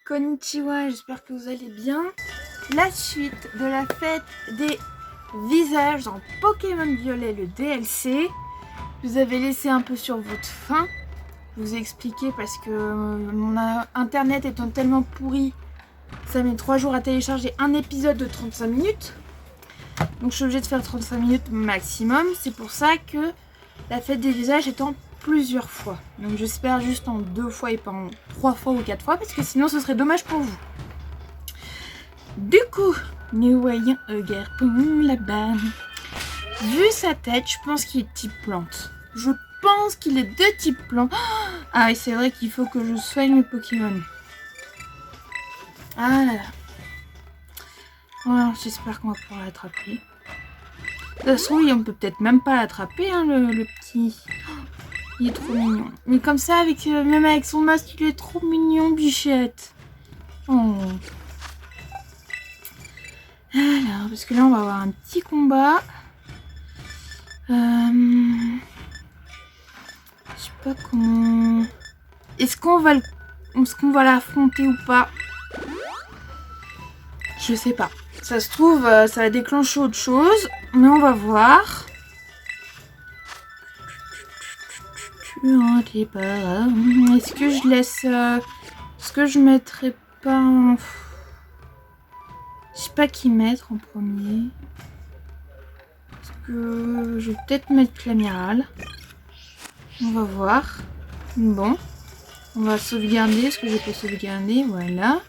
Konnichiwa, j'espère que vous allez bien. La suite de la fête des visages dans Pokémon Violet, le DLC. Je vous avais laissé un peu sur votre faim. Je vous ai expliqué parce que mon internet étant tellement pourri, ça met 3 jours à télécharger un épisode de 35 minutes. Donc je suis obligée de faire 35 minutes maximum. C'est pour ça que la fête des visages est en plusieurs fois. Donc j'espère juste en 2 fois et pas en 3 fois ou 4 fois parce que sinon ce serait dommage pour vous. Du coup, nous voyons Garpon là-bas. Vu sa tête, je pense qu'il est type plante. Je pense qu'il est de type plante. Ah oui, c'est vrai qu'il faut que je soigne mes Pokémon. Ah là là. Voilà, j'espère qu'on va pouvoir l'attraper. De toute façon, on peut peut-être même pas l'attraper, hein, le petit. Il est trop mignon. Mais comme ça, même avec son masque, il est trop mignon, Bichette. Oh. Alors, parce que là, on va avoir un petit combat. Je sais pas comment... Est-ce qu'on va l'affronter ou pas? Je sais pas. Ça se trouve, ça va déclencher autre chose. Mais on va voir. Est-ce que je laisse... Est-ce que je mettrai pas... Je sais pas qui mettre en premier. Est-ce que... Je vais peut-être mettre l'amiral. On va voir. Bon. On va sauvegarder. Est-ce que je peux sauvegarder? Voilà.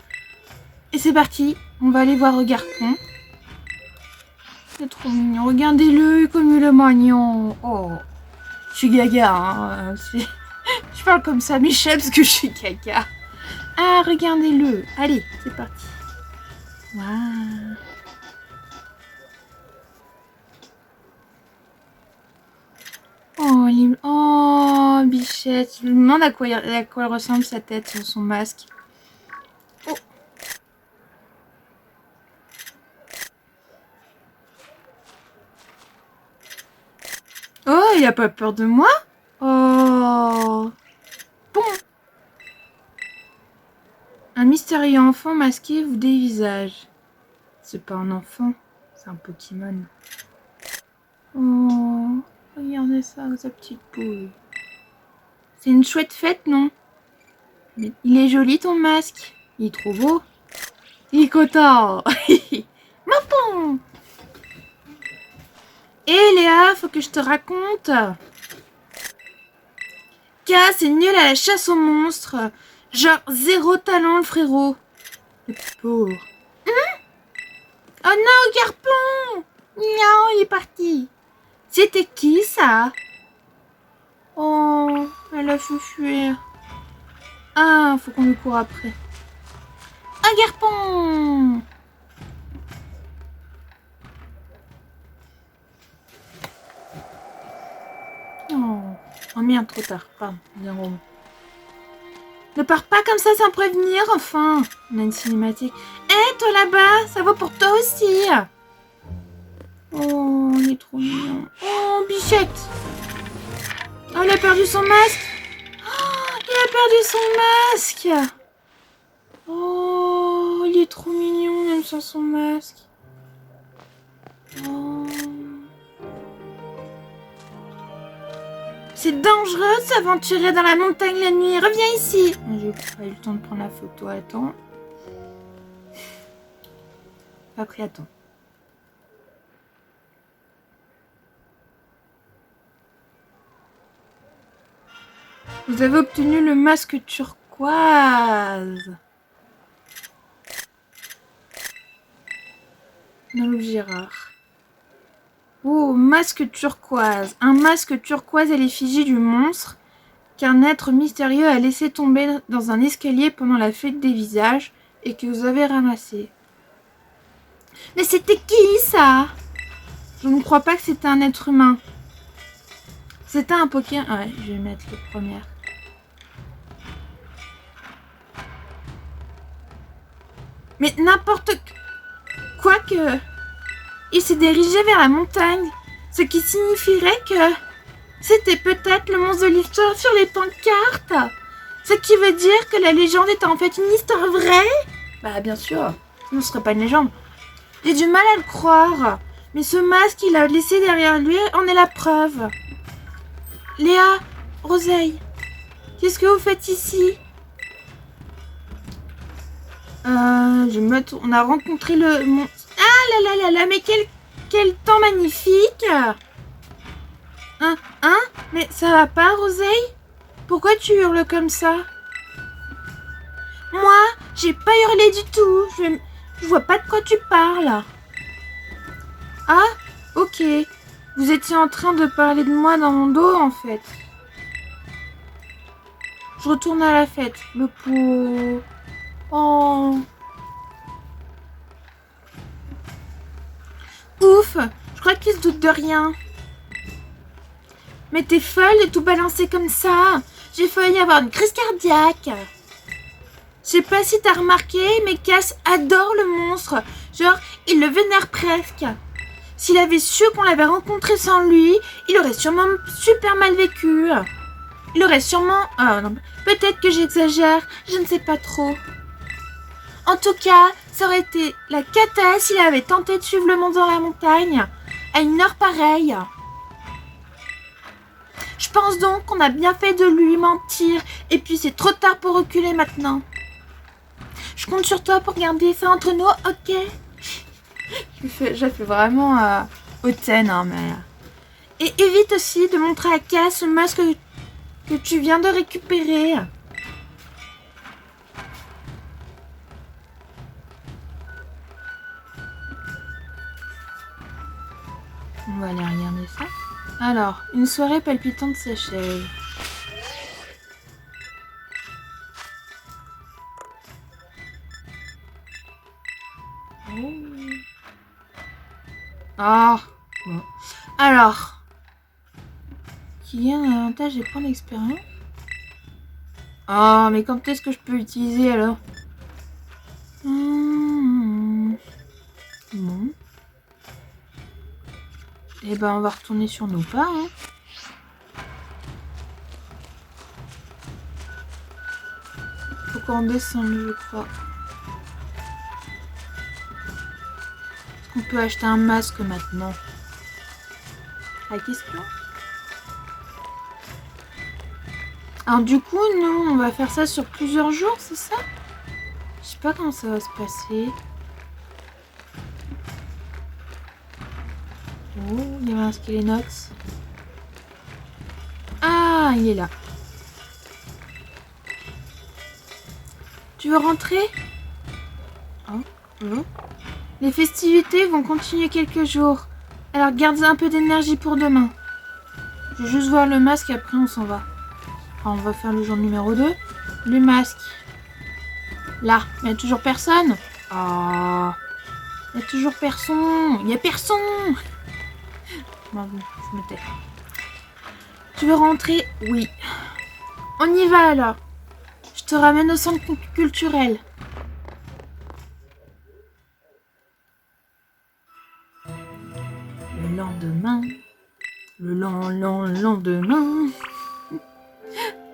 Et c'est parti. On va aller voir Garpon. C'est trop mignon. Regardez-le comme il est mignon. Oh. Je suis gaga. Hein. Je parle comme ça, Michel, parce que je suis gaga. Ah, regardez-le. Allez, c'est parti. Waouh. Oh, Bichette. Je me demande à quoi ressemble sa tête sur son masque. Oh. Oh, il a pas peur de moi? Oh. Bon. Un mystérieux enfant masqué vous dévisage. C'est pas un enfant, c'est un Pokémon. Oh. Regardez ça, sa petite poule. C'est une chouette fête, non? Mais il est joli ton masque. Il est trop beau. Il est content. Maman. Hé Léa, faut que je te raconte. K, c'est nul à la chasse aux monstres. Genre 0 talent le frérot. Le pauvre. Oh non, Garpon. Non, il est parti. C'était qui ça? Oh, elle a fait fuir. Ah, faut qu'on lui court après. Un Garpon. Oh merde, trop tard. Pardon, bien rond. Ne pars pas comme ça sans prévenir, enfin. On a une cinématique. Hé, toi là-bas, ça vaut pour toi aussi. Oh, il est trop mignon. Oh, Bichette. Oh, il a perdu son masque. Oh, il a perdu son masque. Oh, il est trop mignon, même sans son masque. Oh. C'est dangereux de s'aventurer dans la montagne la nuit. Reviens ici. J'ai pas eu le temps de prendre la photo. Attends. Après, attends. Vous avez obtenu le masque turquoise. Dans l'objet rare. Oh, masque turquoise. Un masque turquoise à l'effigie du monstre qu'un être mystérieux a laissé tomber dans un escalier pendant la fête des visages et que vous avez ramassé. Mais c'était qui ça? Je ne crois pas que c'était un être humain. C'était un Pokémon. Ah ouais, je vais mettre le premier. Mais n'importe quoi que... Il s'est dirigé vers la montagne, ce qui signifierait que c'était peut-être le monstre de l'histoire sur les pancartes. Ce qui veut dire que la légende est en fait une histoire vraie? Bah bien sûr, sinon ce serait pas une légende. J'ai du mal à le croire, mais ce masque qu'il a laissé derrière lui en est la preuve. Léa, Roseille, qu'est-ce que vous faites ici? On a rencontré le... Ah là là là là, mais quel temps magnifique! Hein? Mais ça va pas, Roseille? Pourquoi tu hurles comme ça? Moi, j'ai pas hurlé du tout. Je vois pas de quoi tu parles. Ah, ok. Vous étiez en train de parler de moi dans mon dos, en fait. Je retourne à la fête. Le pot... Oh... Ouf, je crois qu'il se doute de rien. Mais t'es folle de tout balancer comme ça. J'ai failli avoir une crise cardiaque. Je sais pas si t'as remarqué, mais Cass adore le monstre. Genre, il le vénère presque. S'il avait su qu'on l'avait rencontré sans lui, il aurait sûrement super mal vécu. Il aurait sûrement... Ah non, peut-être que j'exagère, je ne sais pas trop. En tout cas, ça aurait été la cata s'il avait tenté de suivre le monde dans la montagne à une heure pareille. Je pense donc qu'on a bien fait de lui mentir et puis c'est trop tard pour reculer maintenant. Je compte sur toi pour garder ça entre nous, ok? Je fais vraiment hautaine, hein, mais... Et évite aussi de montrer à Cass le masque que tu viens de récupérer. On va aller regarder ça. Alors, une soirée palpitante s'achève. Oh. Ah. Bon. Alors. Qu'il y a un avantage et points d'expérience. Ah, mais quand est-ce que je peux l'utiliser alors? Bon. Et ben on va retourner sur nos pas. Hein. Faut qu'on descende, je crois. Est-ce qu'on peut acheter un masque maintenant? La question. Alors du coup, nous, on va faire ça sur plusieurs jours, c'est ça? Je sais pas comment ça va se passer. Oh, il y avait un Skelenox. Ah, il est là. Tu veux rentrer? Oh, oh. Les festivités vont continuer quelques jours. Alors garde un peu d'énergie pour demain. Je vais juste voir le masque et après on s'en va. Enfin, on va faire le jour numéro 2. Le masque. Là, il n'y a toujours personne. Ah, il n'y a toujours personne. Il n'y a personne. Bon, je me tais. Tu veux rentrer? Oui. On y va alors. Je te ramène au centre culturel. Le lendemain. Le lendemain.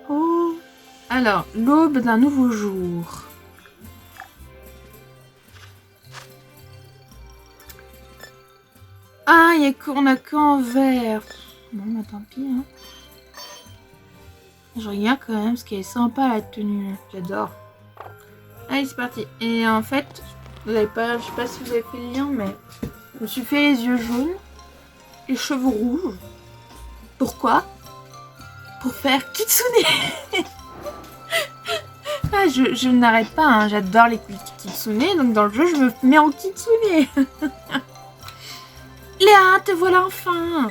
Oh. Alors, l'aube d'un nouveau jour. Ah, on a qu'en vert. Bon, bah tant pis. Hein. Je regarde quand même, parce qu'elle est sympa la tenue. J'adore. Allez, c'est parti. Et en fait, vous avez pas, je sais pas si vous avez fait le lien, mais je me suis fait les yeux jaunes, les cheveux rouges. Pourquoi? Pour faire Kitsune. Ah, je n'arrête pas, hein. J'adore les Kitsune, donc dans le jeu, je me mets en Kitsune. Léa, te voilà enfin.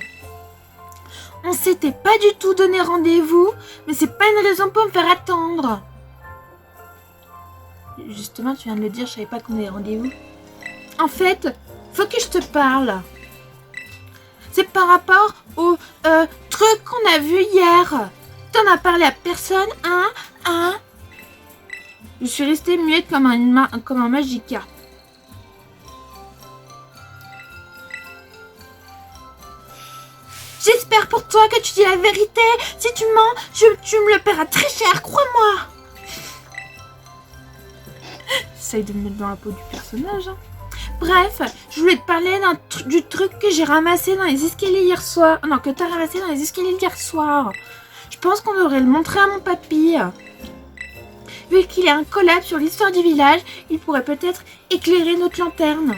On s'était pas du tout donné rendez-vous, mais c'est pas une raison pour me faire attendre. Justement, tu viens de le dire, je savais pas qu'on avait rendez-vous. En fait, faut que je te parle. C'est par rapport au truc qu'on a vu hier. T'en as parlé à personne, hein? Je suis restée muette comme un Magica. J'espère pour toi que tu dis la vérité. Si tu mens, tu me le paieras très cher, crois-moi. J'essaye de me mettre dans la peau du personnage. Hein. Bref, je voulais te parler du truc que j'ai ramassé dans les escaliers hier soir. Non, que t'as ramassé dans les escaliers hier soir. Je pense qu'on devrait le montrer à mon papy. Vu qu'il y a un collab sur l'histoire du village, il pourrait peut-être éclairer notre lanterne.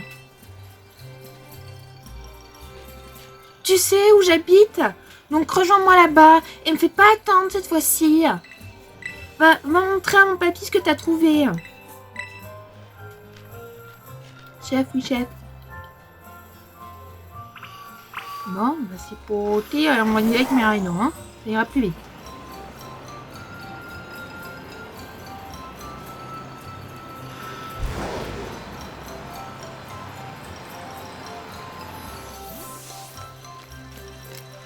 Tu sais où j'habite? Donc rejoins-moi là-bas et me fais pas attendre cette fois-ci. Va montrer à mon papy ce que t'as trouvé. Chef, oui chef. Bon, bah c'est pour ôter, on va y aller avec mes rhinos, hein. Ça ira plus vite.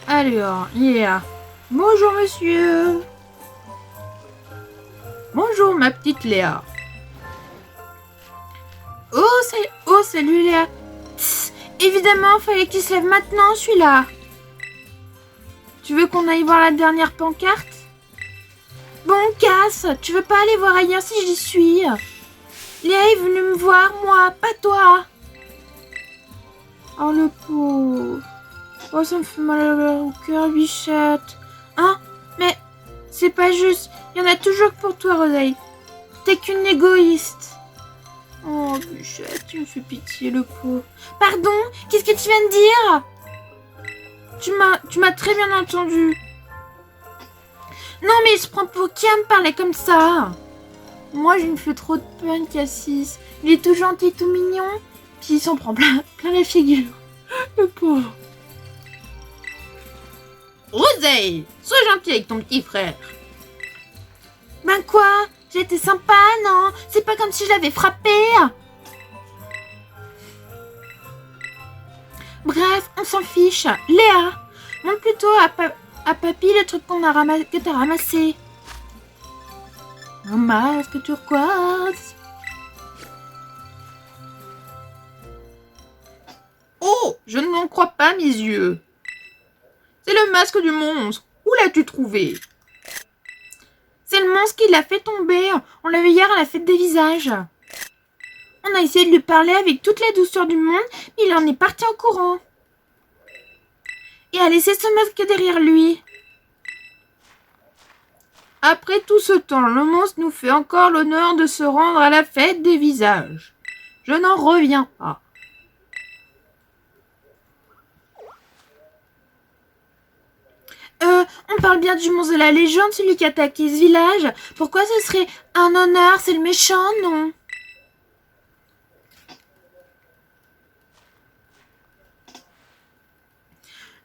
Alors, il est là. Bonjour monsieur. Bonjour ma petite Léa. Oh, salut Léa. Tss, évidemment, fallait qu'il se lève maintenant celui-là. Tu veux qu'on aille voir la dernière pancarte? Bon, casse. Tu veux pas aller voir ailleurs si j'y suis? Léa est venue me voir, moi, pas toi. Oh le pauvre. Oh, ça me fait mal au cœur, bichette. Hein? Mais c'est pas juste. Il y en a toujours que pour toi, Rosalie. T'es qu'une égoïste. Oh, bichette, tu me fais pitié, le pauvre. Pardon? Qu'est-ce que tu viens de dire? Tu m'as très bien entendu. Non, mais il se prend pour qui à me parler comme ça? Moi, je me fais trop de peine, Cassis. Il est tout gentil, tout mignon. Puis il s'en prend plein la figure. Le pauvre. Rosé, sois gentil avec ton petit frère. Ben quoi? J'ai été sympa, non? C'est pas comme si je l'avais frappé. Bref, on s'en fiche. Léa, montre plutôt à papy le truc que t'as ramassé. Un masque turquoise. Oh, je ne m'en crois pas, mes yeux. C'est le masque du monstre. Où l'as-tu trouvé? C'est le monstre qui l'a fait tomber. On l'a vu hier à la fête des visages. On a essayé de lui parler avec toute la douceur du monde, mais il en est parti en courant. Et a laissé ce masque derrière lui. Après tout ce temps, le monstre nous fait encore l'honneur de se rendre à la fête des visages. Je n'en reviens pas. On parle bien du monstre de la légende, celui qui a attaqué ce village. Pourquoi ce serait un honneur? C'est le méchant, non?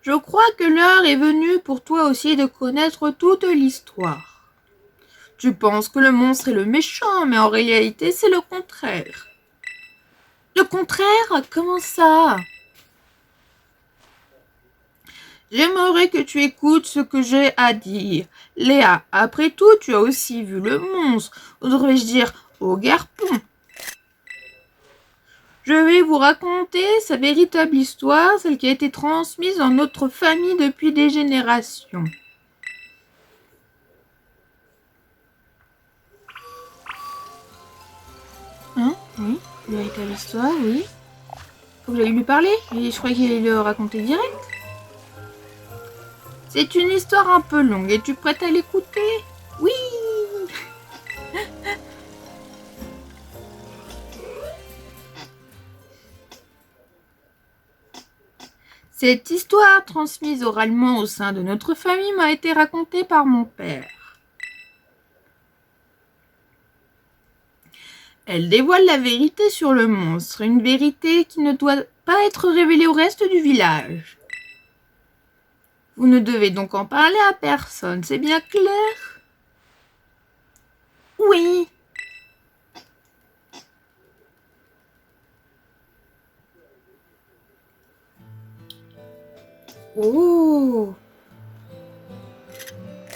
Je crois que l'heure est venue pour toi aussi de connaître toute l'histoire. Tu penses que le monstre est le méchant, mais en réalité, c'est le contraire. Le contraire? Comment ça? J'aimerais que tu écoutes ce que j'ai à dire. Léa, après tout, tu as aussi vu le monstre, ou devrais-je dire au garpon. Je vais vous raconter sa véritable histoire, celle qui a été transmise dans notre famille depuis des générations. Hein? Oui, la véritable histoire, oui. Faut que j'aille lui parler, et je croyais qu'il allait le raconter direct. C'est une histoire un peu longue. Es-tu prête à l'écouter? Oui. Cette histoire, transmise oralement au sein de notre famille, m'a été racontée par mon père. Elle dévoile la vérité sur le monstre, une vérité qui ne doit pas être révélée au reste du village. Vous ne devez donc en parler à personne, c'est bien clair? Oui. Oh.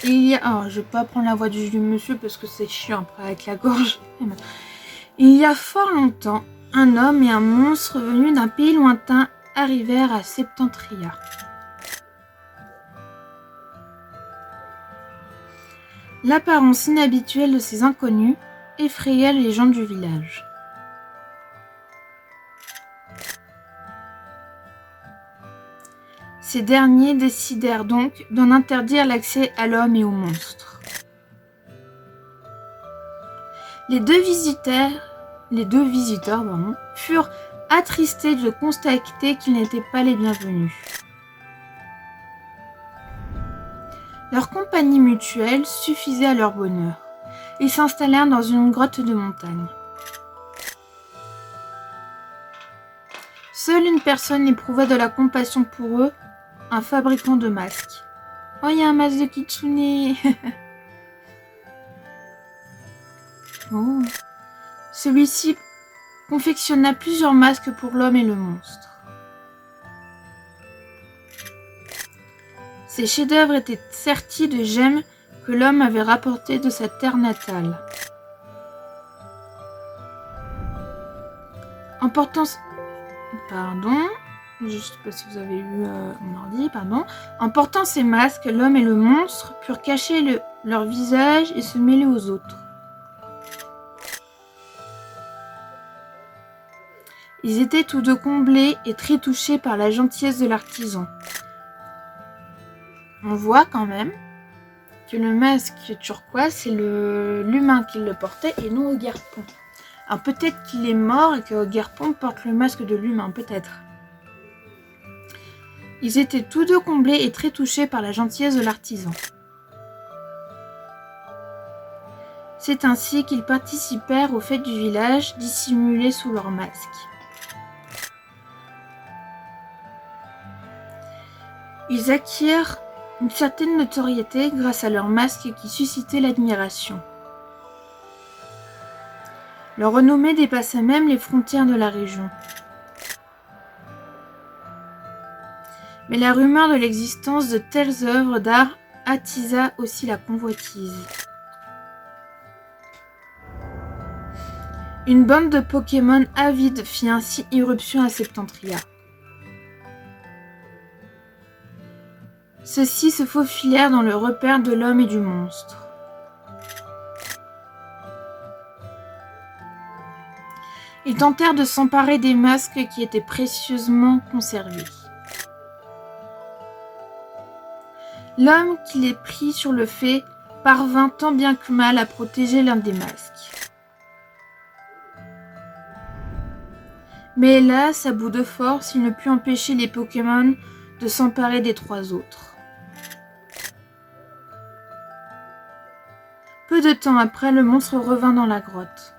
Il y a... Oh, je vais pas prendre la voix du monsieur parce que c'est chiant après avec la gorge. Il y a fort longtemps, un homme et un monstre venus d'un pays lointain arrivèrent à Septentria. L'apparence inhabituelle de ces inconnus effraya les gens du village. Ces derniers décidèrent donc d'en interdire l'accès à l'homme et aux monstres. Les deux visiteurs furent attristés de constater qu'ils n'étaient pas les bienvenus. Leur compagnie mutuelle suffisait à leur bonheur. Ils s'installèrent dans une grotte de montagne. Seule une personne éprouvait de la compassion pour eux, un fabricant de masques. Oh, il y a un masque de Kitsune. Oh. Celui-ci confectionna plusieurs masques pour l'homme et le monstre. Ces chefs-d'œuvre étaient sertis de gemmes que l'homme avait rapportées de sa terre natale. En portant ces masques, l'homme et le monstre purent cacher leur visage et se mêler aux autres. Ils étaient tous deux comblés et très touchés par la gentillesse de l'artisan. On voit quand même que le masque turquoise, c'est l'humain qui le portait et non Ogerpon. Alors peut-être qu'il est mort et que Ogerpon porte le masque de l'humain, peut-être. Ils étaient tous deux comblés et très touchés par la gentillesse de l'artisan. C'est ainsi qu'ils participèrent aux fêtes du village, dissimulés sous leurs masques. Ils acquièrent une certaine notoriété grâce à leurs masques qui suscitaient l'admiration. Leur renommée dépassa même les frontières de la région. Mais la rumeur de l'existence de telles œuvres d'art attisa aussi la convoitise. Une bande de Pokémon avides fit ainsi irruption à Septentria. Ceux-ci se faufilèrent dans le repère de l'homme et du monstre. Ils tentèrent de s'emparer des masques qui étaient précieusement conservés. L'homme qui les prit sur le fait parvint tant bien que mal à protéger l'un des masques. Mais hélas, à bout de force, il ne put empêcher les Pokémon de s'emparer des trois autres. Peu de temps après, le monstre revint dans la grotte.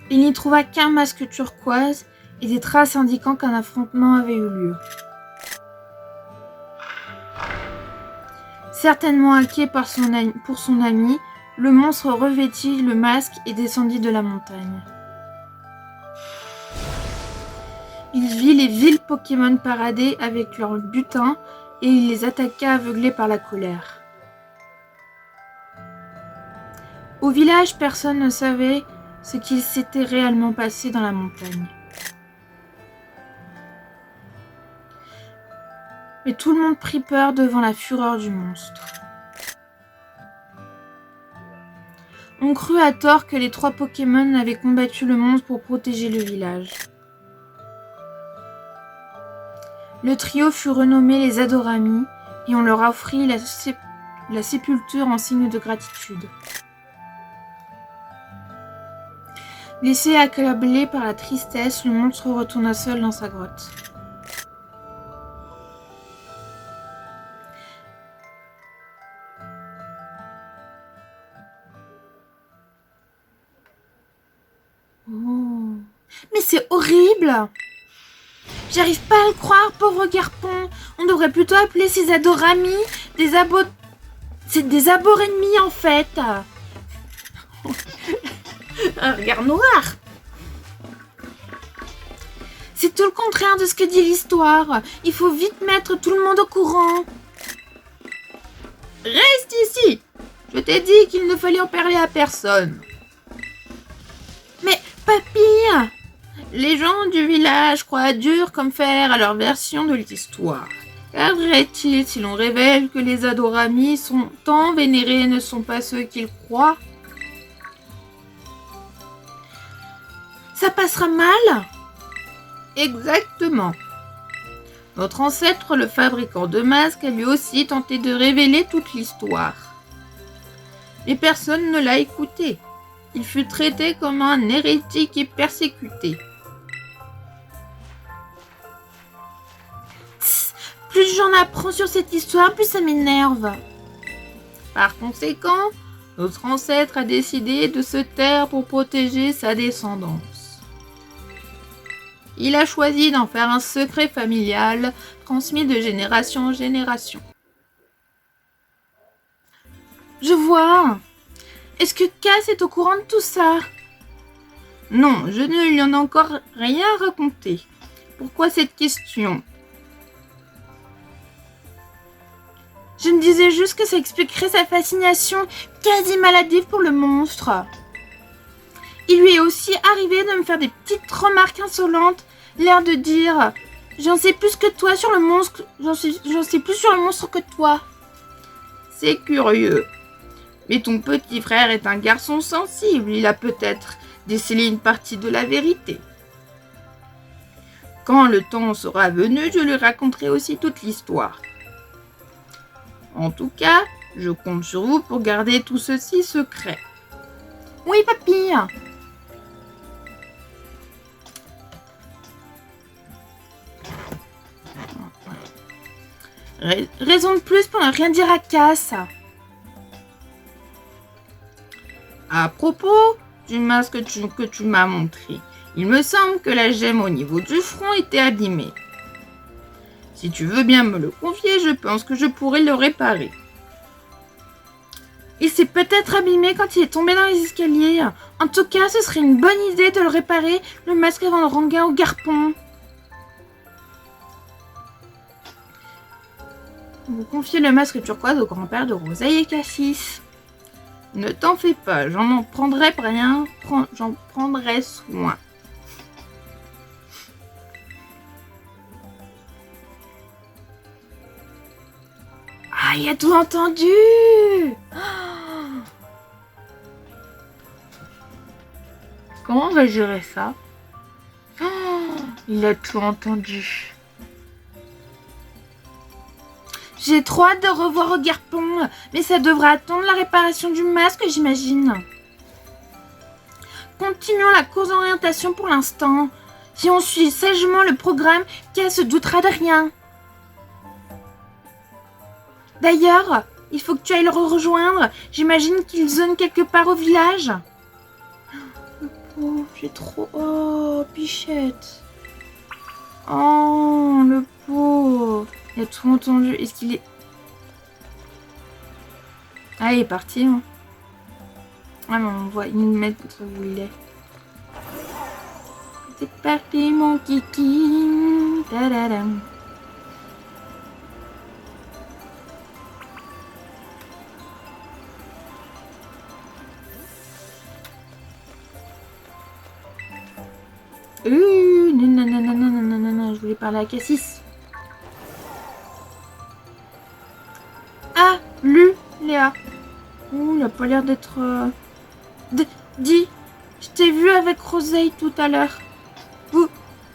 Il n'y trouva qu'un masque turquoise et des traces indiquant qu'un affrontement avait eu lieu. Certainement inquiet pour son ami, le monstre revêtit le masque et descendit de la montagne. Il vit les vils Pokémon parader avec leur butin et il les attaqua aveuglés par la colère. Au village, personne ne savait ce qu'il s'était réellement passé dans la montagne. Mais tout le monde prit peur devant la fureur du monstre. On crut à tort que les trois Pokémon avaient combattu le monstre pour protéger le village. Le trio fut renommé les Adorami et on leur offrit la sépulture en signe de gratitude. Laissé accablé par la tristesse, le monstre retourna seul dans sa grotte. Oh. Mais c'est horrible! J'arrive pas à le croire, pauvre Garpon. On devrait plutôt appeler ces Adorami c'est des abords ennemis en fait. Un regard noir. C'est tout le contraire de ce que dit l'histoire. Il faut vite mettre tout le monde au courant. Reste ici. Je t'ai dit qu'il ne fallait en parler à personne. Mais papy, les gens du village croient dur comme fer à leur version de l'histoire. Qu'arriverait-il si l'on révèle que les Adorami sont tant vénérés ne sont pas ceux qu'ils croient? Ça passera mal. Exactement. Notre ancêtre, le fabricant de masques, a lui aussi tenté de révéler toute l'histoire. Mais personne ne l'a écouté. Il fut traité comme un hérétique et persécuté. Tss, plus j'en apprends sur cette histoire, plus ça m'énerve. Par conséquent, notre ancêtre a décidé de se taire pour protéger sa descendance. Il a choisi d'en faire un secret familial transmis de génération en génération. Je vois. Est-ce que Cass est au courant de tout ça? Non, je ne lui en ai encore rien raconté. Pourquoi cette question? Je me disais juste que ça expliquerait sa fascination quasi maladive pour le monstre. Il lui est aussi arrivé de me faire des petites remarques insolentes, l'air de dire « J'en sais plus que toi sur le monstre, j'en sais plus sur le monstre que toi. » C'est curieux. Mais ton petit frère est un garçon sensible, il a peut-être décelé une partie de la vérité. Quand le temps sera venu, je lui raconterai aussi toute l'histoire. En tout cas, je compte sur vous pour garder tout ceci secret. Oui, papy. Raison de plus pour ne rien dire à Cass. À propos du masque que tu m'as montré, il me semble que la gemme au niveau du front était abîmée. Si tu veux bien me le confier, je pense que je pourrais le réparer. Il s'est peut-être abîmé quand il est tombé dans les escaliers. En tout cas, ce serait une bonne idée de le réparer, le masque avant de rendre au garpon. Vous confiez le masque turquoise au grand-père de Rosalie et Cassis. Ne t'en fais pas, j'en prendrai soin. Ah, il a tout entendu! Comment on va gérer ça? Il a tout entendu. J'ai trop hâte de revoir au garpon, mais ça devra attendre la réparation du masque, j'imagine. Continuons la course d'orientation pour l'instant. Si on suit sagement le programme, Cass se doutera de rien. D'ailleurs, il faut que tu ailles le rejoindre. J'imagine qu'il zone quelque part au village. Le pauvre, j'ai trop... Oh, Bichette. Oh, le pauvre. Il a tout entendu. Est-ce qu'il est... Ah, il est parti. Hein. Ah non, on voit une mettre où il est. C'est parti, mon kiki. Tadadam. Non, je voulais parler à Cassis. Ah, Léa. Ouh, il a pas l'air d'être... Dis, je t'ai vu avec Rosalie tout à l'heure.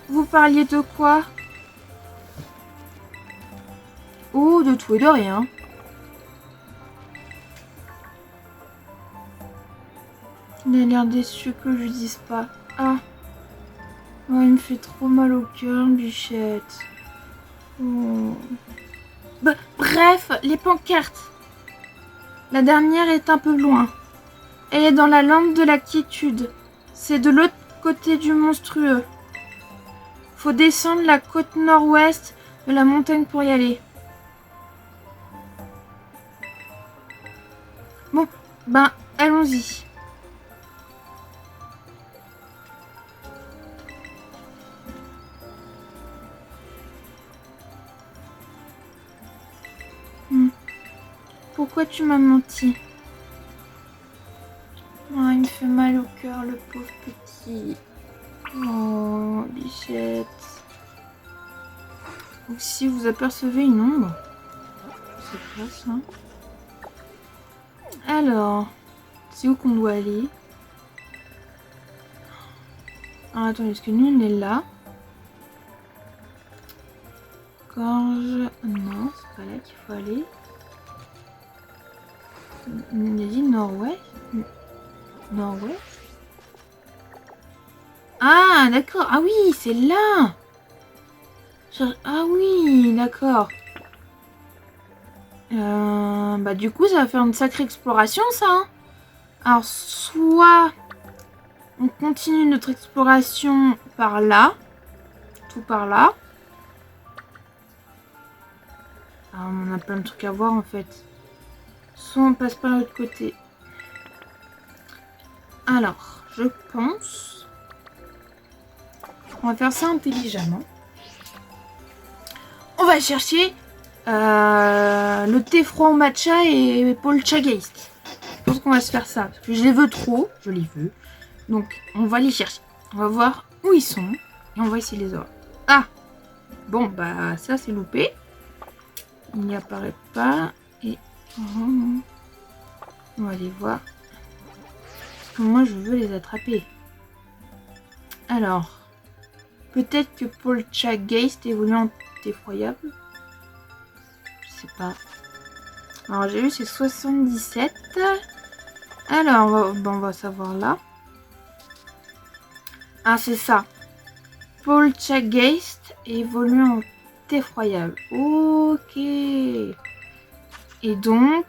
Vous parliez de quoi? Oh, de tout et de rien. Il a l'air déçu que je lui dise pas. Ah. Oh, il me fait trop mal au cœur, Bichette. Oh. Bref, les pancartes. La dernière est un peu loin. Elle est dans la lampe de la quiétude. C'est de l'autre côté du monstrueux. Faut descendre la côte nord-ouest de la montagne pour y aller. Bon, allons-y. Pourquoi tu m'as menti? Oh, il me fait mal au cœur, le pauvre petit. Oh, Bichette. Ou si vous apercevez une ombre. C'est quoi ça? Alors, c'est où qu'on doit aller? Ah, attends, est-ce que nous on est là? Gorge... Non, c'est pas là qu'il faut aller. Il a dit nord-ouest. Nord-ouest. Ah, d'accord. Ah oui, c'est là. Ah oui, d'accord. Bah du coup, ça va faire une sacrée exploration, ça. Hein. Alors, soit on continue notre exploration par là. Tout par là. Ah, on a plein de trucs à voir, en fait. Soit on passe par l'autre côté. Alors, je pense... On va faire ça intelligemment. On va chercher le thé froid au matcha et Poltergeist. Je pense qu'on va se faire ça. Parce que je les veux trop. Je les veux. Donc, on va les chercher. On va voir où ils sont. Et on va essayer de les avoir. Ah! Bon, bah, ça, c'est loupé. Il n'y apparaît pas. Et... on va les voir. Parce que moi, je veux les attraper. Alors... Peut-être que Poltergeist évolue en effroyable. Je sais pas. Alors j'ai vu c'est 77. Alors on va savoir là. Ah c'est ça. Poltergeist évolue en effroyable. Ok. Et donc...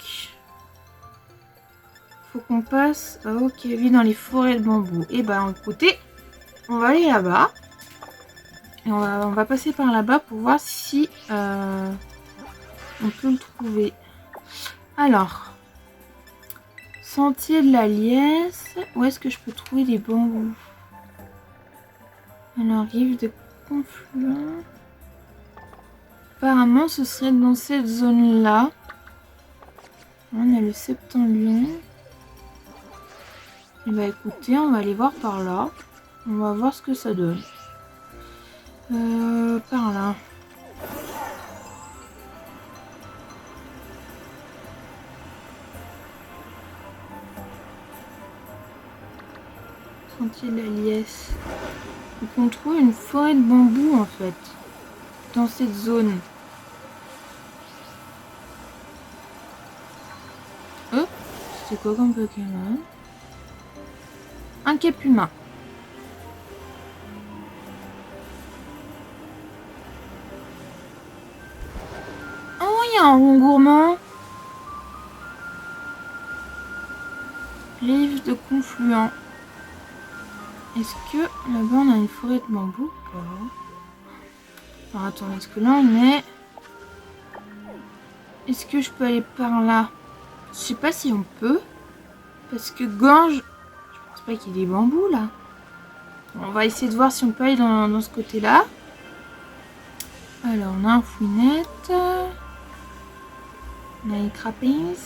Faut qu'on passe... Ok, oui dans les forêts de bambou. Et ben écoutez, on va aller là-bas. Et on va passer par là-bas pour voir si on peut le trouver. Alors, sentier de la liesse. Où est-ce que je peux trouver des bambous? Alors, rive de confluent. Apparemment, ce serait dans cette zone-là. On a le septentrion. Et bah écoutez, on va aller voir par là. On va voir ce que ça donne. Par là. Sentier de la liesse. Donc on trouve une forêt de bambou en fait. Dans cette zone. Oh, c'est quoi comme Pokémon? Un cap humain. Un rond gourmand. Rive de confluent. Est-ce que là-bas on a une forêt de bambou? Alors attends, est-ce que là on est... Est-ce que je peux aller par là? Je sais pas si on peut. Parce que gorge... Je pense pas qu'il y ait des bambous là. On va essayer de voir si on peut aller dans ce côté-là. Alors on a un fouinette. On a les crappings.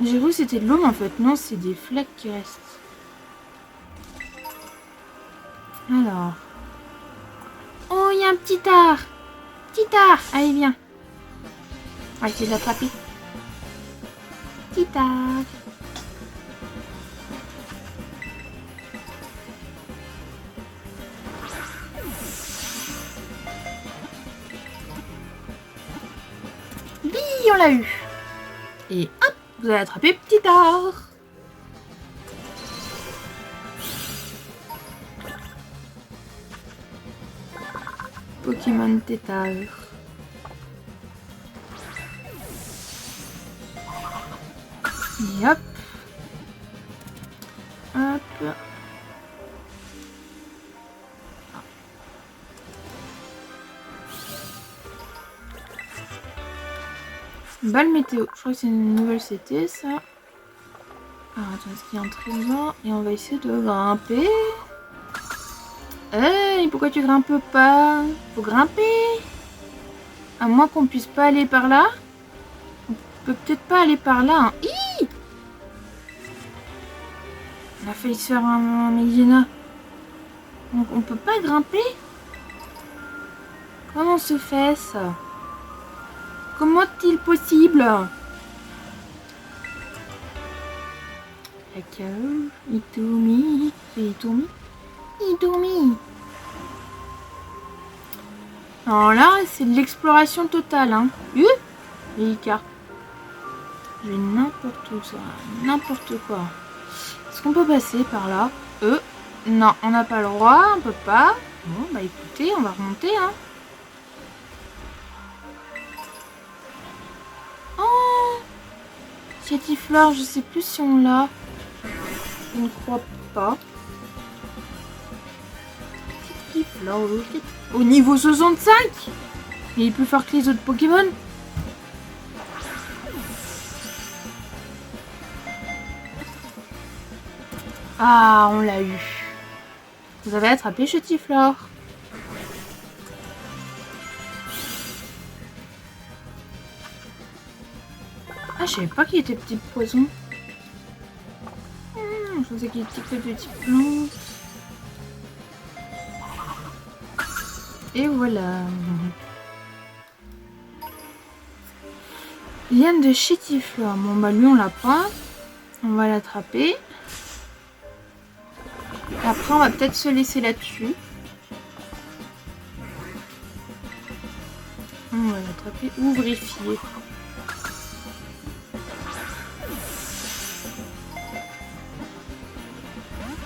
J'ai cru que c'était de l'eau, mais en fait, non, c'est des flecs qui restent. Alors. Oh, il y a un petit art. Petit art. Allez, viens. On va essayer de l'attraper. Petit art. Bille, on l'a eu. Et hop. Vous allez attraper petit art. Pokémon tétard. Et hop. Hop. Balle météo. Je crois que c'est une nouvelle CT ça. Alors attends, est-ce qu'il y a un trésor? Et on va essayer de grimper. Hey, pourquoi tu grimpes pas? Faut grimper. À moins qu'on puisse pas aller par là. On peut peut-être pas aller par là. Hein. On a failli se faire un Medina. Donc on peut pas grimper? Comment se fait ça? Comment est-il possible? D'accord. Itumi. C'est Itumi? Itumi. Alors là, c'est de l'exploration totale. Hein. Les cartes. J'ai n'importe où, ça. N'importe quoi. Est-ce qu'on peut passer par là? Non, on n'a pas le droit, on peut pas. Bon, bah écoutez, on va remonter, hein. Oh, Chetiflore, je sais plus si on l'a. Je ne crois pas. Chetiflore, au niveau 65. Il est plus fort que les autres Pokémon. Ah, on l'a eu. Vous avez attrapé Chetiflore. Ah, je savais pas qu'il était petit poison. Je pensais qu'il était que petit plante. Et voilà. Liane de Chetiflore. Bon, bah lui, on l'a pas. On va l'attraper. Après, on va peut-être se laisser là-dessus. On va l'attraper ou vérifier.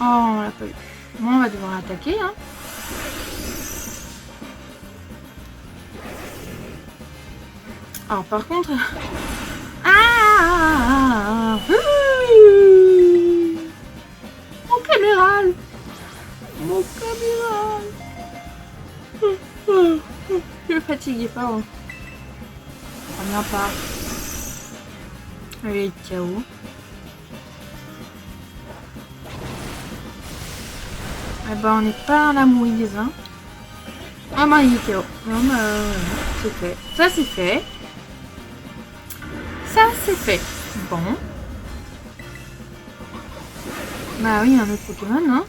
Oh, on l'a pas eu. Bon, on va devoir attaquer, hein. Alors, par contre... Ah, mon caméral. Mon caméral. Je suis fatiguée, pardon. Ça vient pas. Il est KO. Eh ben, on n'est pas dans la mouise, hein. Ah ben, il est KO. Non, bah, c'est fait. Ça, c'est fait. Ça, c'est fait. Bon. Bah oui, un autre Pokémon, hein.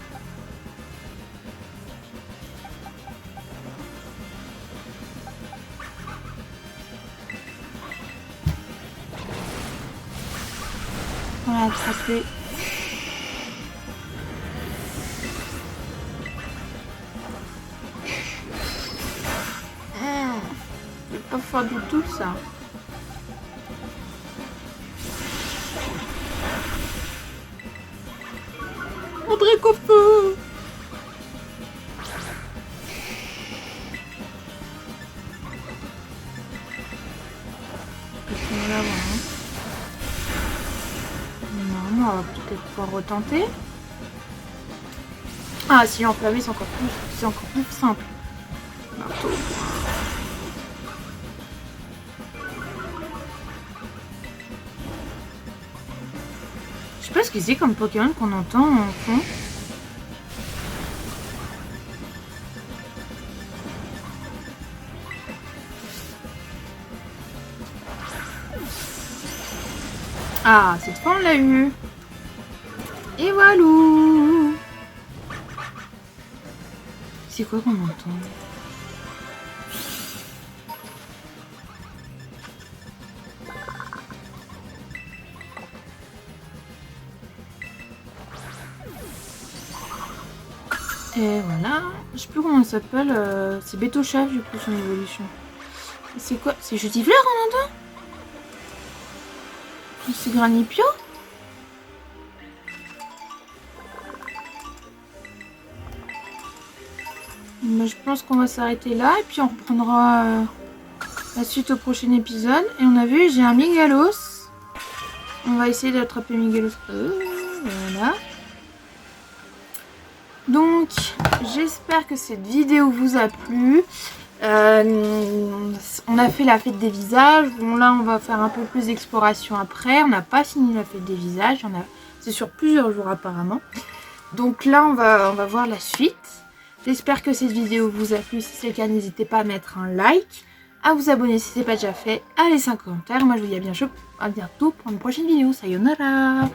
On va attraper. C'est pas fort du tout, ça. André Coffeux. Non, on va peut-être pouvoir retenter. Ah, si enflammé, c'est encore plus simple. Marteau. Je sais pas ce que c'est comme Pokémon qu'on entend en fond. Ah, cette fois on l'a eu. Et voilà. C'est quoi qu'on entend? Et voilà. Je sais plus comment il s'appelle. C'est Bétochaf du coup son évolution. C'est quoi? C'est Chetifleur qu'on entend? C'est Granipio? Mais je pense qu'on va s'arrêter là et puis on reprendra la suite au prochain épisode. Et on a vu, j'ai un Migalos. On va essayer d'attraper Migalos. Voilà. Donc, j'espère que cette vidéo vous a plu. On a fait la fête des visages. Bon, là, on va faire un peu plus d'exploration après. On n'a pas fini la fête des visages. C'est sur plusieurs jours apparemment. Donc là, on va voir la suite. J'espère que cette vidéo vous a plu. Si c'est le cas, n'hésitez pas à mettre un like, à vous abonner si ce n'est pas déjà fait, à laisser un commentaire. Moi, je vous dis à bientôt pour une prochaine vidéo. Sayonara!